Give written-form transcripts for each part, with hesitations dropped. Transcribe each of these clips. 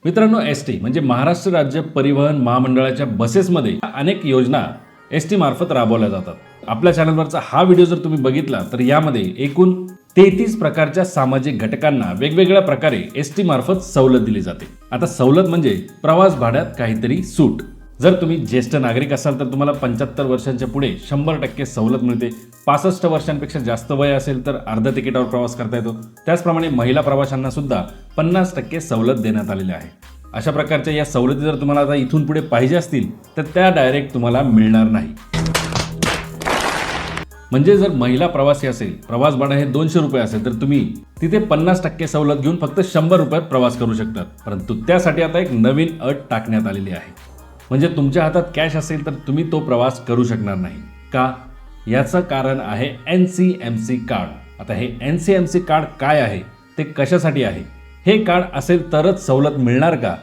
मित्रांनो, एसटी म्हणजे महाराष्ट्र राज्य परिवहन महामंडळाच्या बसेसमध्ये अनेक योजना एसटी मार्फत राबवल्या जातात. आपल्या चॅनलवरचा हा व्हिडिओ जर तुम्ही बघितला तर यामध्ये एकूण 33 प्रकारच्या सामाजिक घटकांना वेगवेगळ्या प्रकारे एसटी मार्फत सवलत दिली जाते. आता सवलत म्हणजे प्रवास भाड्यात काहीतरी सूट. जर तुम्ही ज्येष्ठ नागरिक असाल तर तुम्हाला 75 वर्षांच्या पुढे 100% सवलत मिळते. 65 वर्षांपेक्षा जास्त वय असेल तर अर्ध्या तिकिटावर प्रवास करता येतो. त्याचप्रमाणे महिला प्रवाशांना सुद्धा 50% सवलत देण्यात आलेली आहे. अशा प्रकारच्या या सवलती जर तुम्हाला आता इथून पुढे पाहिजे असतील तर त्या डायरेक्ट तुम्हाला मिळणार नाही. म्हणजे जर महिला प्रवासी असेल, प्रवास भाडं हे 200 रुपये असेल तर तुम्ही तिथे 50% सवलत घेऊन फक्त 100 रुपयात प्रवास करू शकतात. परंतु त्यासाठी आता एक नवीन अट टाकण्यात आलेली आहे. म्हणजे तुमच्या हातात कॅश असेल तर तुम्ही तो प्रवास करू शकणार नाही. का? याचं कारण आहे NCMC कार्ड. आता हे NCMC कार्ड काय आहे, ते कशासाठी आहे, हे कार्ड असेल तरच सवलत मिळणार का?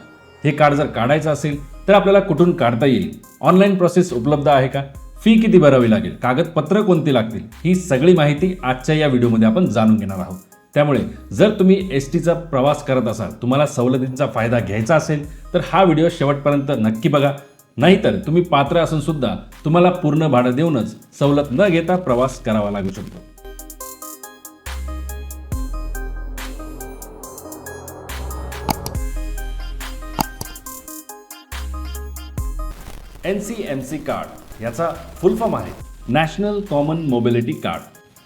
हे कार्ड जर काढायचं असेल तर आपल्याला कुठून काढता येईल? ऑनलाईन प्रोसेस उपलब्ध आहे का? फी किती भरावी लागेल? कागदपत्र कोणती लागतील? ही सगळी माहिती आजच्या या व्हिडिओमध्ये आपण जाणून घेणार आहोत. त्यामुळे जर तुम्ही एसटीचा प्रवास करत असाल, तुम्हाला सवलतींचा फायदा घ्यायचा असेल तर हा व्हिडिओ शेवटपर्यंत नक्की बघा. नाहीतर तुम्ही पात्र असून सुद्धा तुम्हाला पूर्ण भाडं देऊनच सवलत न घेता प्रवास करावा लागू शकतो. NCMC कार्ड याचा फुल फॉर्म आहे नॅशनल कॉमन मोबिलिटी कार्ड.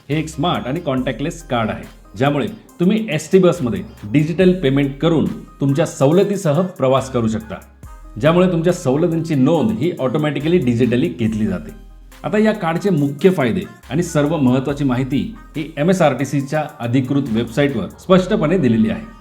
हे एक स्मार्ट आणि कॉन्टॅक्टलेस कार्ड आहे, ज्यामुळे तुम्ही एसटी बसमध्ये डिजिटल पेमेंट करून तुमच्या सवलतीसह प्रवास करू शकता. ज्यामुळे तुमच्या सवलतींची नोंद ही ऑटोमॅटिकली डिजिटली घेतली जाते. आता या कार्डचे मुख्य फायदे आणि सर्व महत्त्वाची माहिती ही MSRTCच्या अधिकृत वेबसाईटवर स्पष्टपणे दिलेली आहे.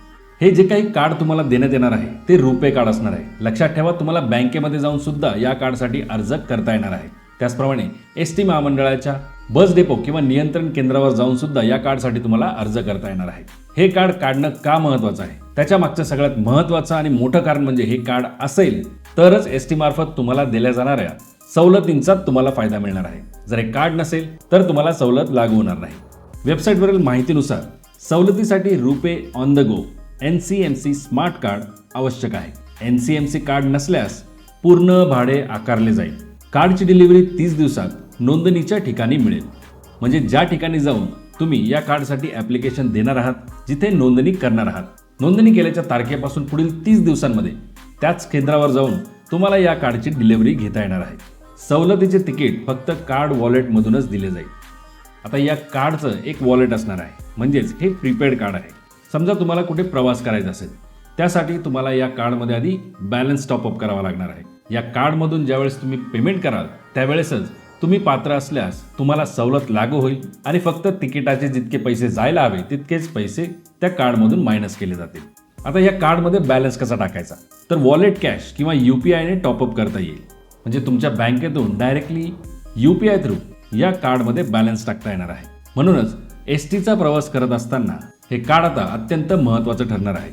हे जे काही कार्ड तुम्हाला देण्यात येणार आहे ते रुपे कार्ड असणार आहे. लक्षात ठेवा, तुम्हाला बँकेमध्ये जाऊन सुद्धा या कार्डसाठी अर्ज करता येणार आहे. त्याचप्रमाणे एसटी महामंडळाच्या बस डेपो किंवा नियंत्रण केंद्रावर जाऊन सुद्धा या कार्डसाठी तुम्हाला अर्ज करता येणार आहे. हे कार्ड काढणं का महत्त्वाचं आहे, त्याच्या मागचं सगळ्यात महत्त्वाचं आणि मोठं कारण म्हणजे हे कार्ड असेल तरच एसटी मार्फत तुम्हाला दिल्या जाणाऱ्या सवलतींचा तुम्हाला फायदा मिळणार आहे. जर हे कार्ड नसेल तर तुम्हाला सवलत लागू होणार नाही. वेबसाईटवरील माहितीनुसार सवलतीसाठी RuPay on the go NCMC smart card आवश्यक आहे. NCMC कार्ड नसल्यास पूर्ण भाडे आकारले जाईल. कार्डची डिलिव्हरी 30 दिवसात नोंदणीच्या ठिकाणी मिळेल. म्हणजे ज्या ठिकाणी जाऊन तुम्ही या कार्डसाठी ॲप्लिकेशन देणार आहात, जिथे नोंदणी करणार आहात, नोंदणी केल्याच्या तारखेपासून पुढील 30 दिवसांमध्ये त्याच केंद्रावर जाऊन तुम्हाला या कार्डची डिलिव्हरी घेता येणार आहे. सवलतीचे तिकीट फक्त कार्ड वॉलेटमधूनच दिले जाईल. आता या कार्डचं एक वॉलेट असणार आहे, म्हणजेच हे प्रीपेड कार्ड आहे. समजा तुम्हाला कुठे प्रवास करायचा असेल, त्यासाठी तुम्हाला या कार्डमध्ये आधी बॅलन्स टॉपअप करावा लागणार आहे. या कार्डमधून ज्यावेळेस तुम्ही पेमेंट कराल त्यावेळेसच तुम्ही पात्र असल्यास तुम्हाला सवलत लागू होईल आणि फक्त तिकिटाचे जितके पैसे जायला हवे तितकेच पैसे त्या कार्डमधून मायनस केले जातील. आता या कार्डमध्ये बॅलन्स कसा टाकायचा, तर वॉलेट कॅश किंवा UPIने टॉपअप करता येईल. म्हणजे तुमच्या बँकेतून डायरेक्टली UPI थ्रू या कार्डमध्ये बॅलन्स टाकता येणार आहे. म्हणूनच एसटीचा प्रवास करत असताना हे कार्ड आता अत्यंत महत्त्वाचं ठरणार आहे.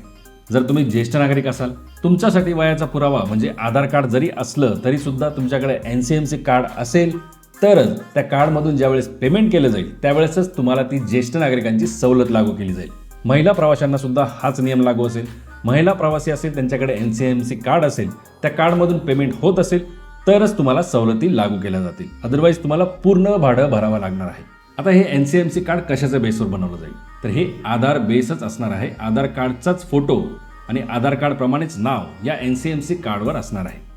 जर तुम्ही ज्येष्ठ नागरिक असाल, तुमच्यासाठी वयाचा पुरावा म्हणजे आधार कार्ड जरी असलं तरी सुद्धा तुमच्याकडे NCMC कार्ड असेल तरच त्या कार्डमधून ज्यावेळेस पेमेंट केलं जाईल त्यावेळेसच तुम्हाला ती ज्येष्ठ नागरिकांची सवलत लागू केली जाईल. महिला प्रवाशांना सुद्धा हाच नियम लागू असेल. महिला प्रवासी असेल, त्यांच्याकडे NCMC कार्ड असेल, त्या कार्डमधून पेमेंट होत असेल तरच तुम्हाला सवलती लागू केल्या जातील. अदरवाईज तुम्हाला पूर्ण भाडं भरावं लागणार आहे. आता हे NCMC कार्ड कशाच्या बेसवर बनवलं जाईल, तर हे आधार बेसच असणार आहे. आधार कार्डचाच फोटो आणि आधार कार्ड प्रमाणेच नाव या NCMC कार्डवर असणार आहे.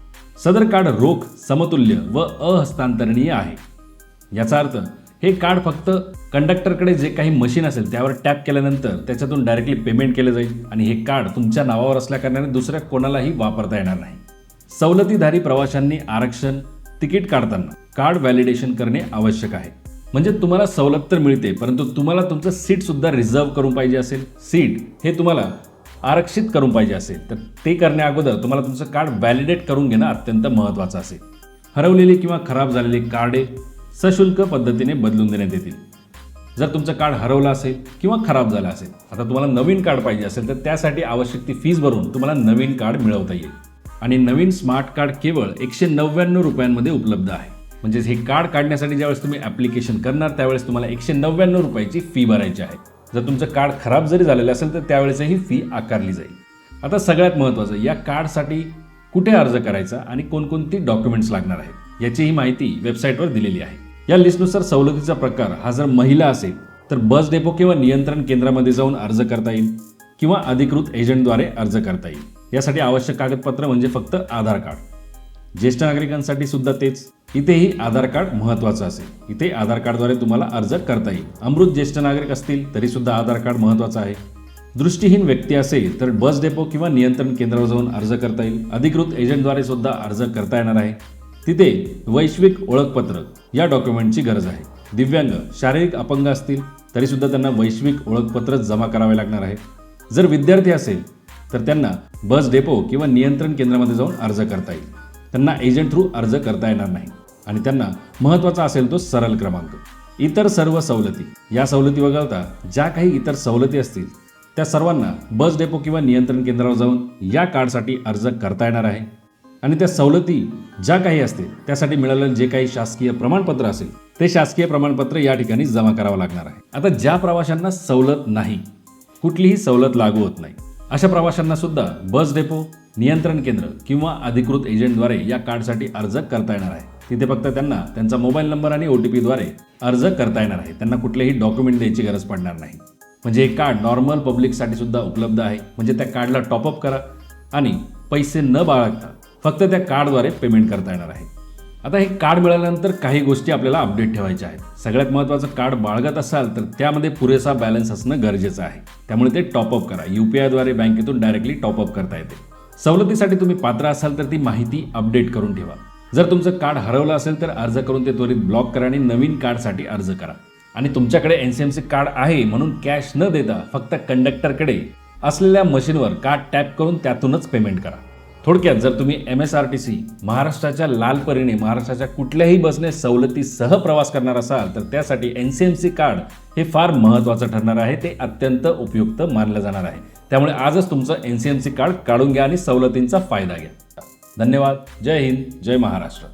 सदर कार्ड रोख, समतुल्य व अहस्तांतरणीय आहे. याचा अर्थ हे कार्ड फक्त कंडक्टरकडे जे काही मशीन असेल त्यावर टॅप केल्यानंतर त्याच्यातून डायरेक्टली पेमेंट केलं जाईल आणि हे कार्ड तुमच्या नावावर असल्याकारणाने दुसऱ्या कोणालाही वापरता येणार नाही. सवलतीधारी प्रवाशांनी आरक्षण तिकीट काढताना कार्ड व्हॅलिडेशन करणे आवश्यक आहे. म्हणजे तुम्हाला सवलत तर मिळते, परंतु तुम्हाला तुमचं सीट सुद्धा रिझर्व करून पाहिजे असेल, सीट हे तुम्हाला आरक्षित करून पाहिजे असेल तर ते करण्या अगोदर तुम्हाला तुमचं कार्ड व्हॅलिडेट करून घेणं अत्यंत महत्त्वाचं असेल. हरवलेली किंवा खराब झालेली कार्डे सशुल्क पद्धतीने बदलून देण्यात येतील. जर तुमचं कार्ड हरवलं असेल किंवा खराब झालं असेल, आता तुम्हाला नवीन कार्ड पाहिजे असेल तर त्यासाठी आवश्यक ती फीस भरून तुम्हाला नवीन कार्ड मिळवता येईल. आणि नवीन स्मार्ट कार्ड केवळ 199 रुपयांमध्ये उपलब्ध आहे. म्हणजेच हे कार्ड काढण्यासाठी ज्यावेळेस तुम्ही ॲप्लिकेशन करणार त्यावेळेस तुम्हाला 199 रुपयाची फी भरायची आहे. जर तुमचं कार्ड खराब जरी झालेलं असेल तर त्यावेळेसही फी आकारली जाईल. आता सगळ्यात महत्त्वाचं, या कार्डसाठी कुठे अर्ज करायचा आणि कोणकोणती डॉक्युमेंट्स लागणार आहेत याची ही माहिती वेबसाईटवर दिलेली आहे. या लिस्टनुसार सवलतीचा प्रकार हा जर महिला असेल तर बस डेपो किंवा नियंत्रण केंद्रामध्ये जाऊन अर्ज करता येईल किंवा अधिकृत एजंटद्वारे अर्ज करता येईल. यासाठी आवश्यक कागदपत्र म्हणजे फक्त आधार कार्ड. ज्येष्ठ नागरिकांसाठी सुद्धा तेच. इथेही आधार कार्ड महत्त्वाचं असेल. इथे आधार कार्डद्वारे तुम्हाला अर्ज करता येईल. अमृत ज्येष्ठ नागरिक असतील तरी सुद्धा आधार कार्ड महत्त्वाचं आहे. दृष्टीहीन व्यक्ती असेल तर बस डेपो किंवा नियंत्रण केंद्रावर जाऊन अर्ज करता येईल. अधिकृत एजंटद्वारे सुद्धा अर्ज करता येणार आहे. तिथे वैश्विक ओळखपत्र या डॉक्युमेंटची गरज आहे. दिव्यांग, शारीरिक अपंग असतील तरी सुद्धा त्यांना वैश्विक ओळखपत्र जमा करावे लागणार आहे. जर विद्यार्थी असेल तर त्यांना बस डेपो किंवा नियंत्रण केंद्रामध्ये जाऊन अर्ज करता येईल. त्यांना एजंट थ्रू अर्ज करता येणार नाही आणि त्यांना महत्त्वाचा असेल तो सरळ क्रमांक. इतर सर्व सवलती, या सवलती वगळता ज्या काही इतर सवलती असतील त्या सर्वांना बस डेपो किंवा नियंत्रण केंद्रावर जाऊन या कार्डसाठी अर्ज करता येणार आहे. आणि त्या सवलती ज्या काही असतील त्यासाठी मिळालेलं जे काही शासकीय प्रमाणपत्र असेल ते शासकीय प्रमाणपत्र या ठिकाणी जमा करावं लागणार आहे. आता ज्या प्रवाशांना सवलत नाही, कुठलीही सवलत लागू होत नाही, अशा प्रवाशांना सुद्धा बस डेपो, नियंत्रण केंद्र किंवा अधिकृत एजंटद्वारे या कार्डसाठी अर्ज करता येणार आहे. तिथे फक्त त्यांना त्यांचा मोबाईल नंबर आणि OTP द्वारे अर्ज करता येणार आहे. त्यांना कुठलेही डॉक्युमेंट द्यायची गरज पडणार नाही. म्हणजे हे कार्ड नॉर्मल पब्लिकसाठी सुद्धा उपलब्ध आहे. म्हणजे त्या कार्डला टॉपअप करा आणि पैसे न बाळगता फक्त त्या कार्डद्वारे पेमेंट करता येणार आहे. आता हे कार्ड मिळाल्यानंतर काही गोष्टी आपल्याला अपडेट ठेवायच्या आहेत. सगळ्यात महत्त्वाचं, कार्ड बाळगत असाल तर त्यामध्ये पुरेसा बॅलन्स असणं गरजेचं आहे. त्यामुळे ते टॉपअप करा. UPI द्वारे बँकेतून डायरेक्टली टॉपअप करता येते. सवलतीसाठी तुम्ही पात्र असाल तर ती माहिती अपडेट करून ठेवा. जर तुमचं कार्ड हरवलं असेल तर अर्ज करून ते त्वरित ब्लॉक करा आणि नवीन कार्डसाठी अर्ज करा. आणि तुमच्याकडे NCMC कार्ड आहे म्हणून कॅश न देता फक्त कंडक्टरकडे असलेल्या मशीनवर कार्ड टॅप करून त्यातूनच पेमेंट करा. थोडक्यात, जर तुम्ही MSRTC महाराष्ट्राच्या लाल परीने महाराष्ट्राच्या कुठल्याही बसने सवलतीसह प्रवास करणार असाल तर त्यासाठी NCMC कार्ड हे फार महत्त्वाचं ठरणार आहे. ते अत्यंत उपयुक्त मानलं जाणार आहे. त्यामुळे आजच तुमचं NCMC कार्ड काढून घ्या आणि सवलतींचा फायदा घ्या. धन्यवाद. जय हिंद, जय महाराष्ट्र.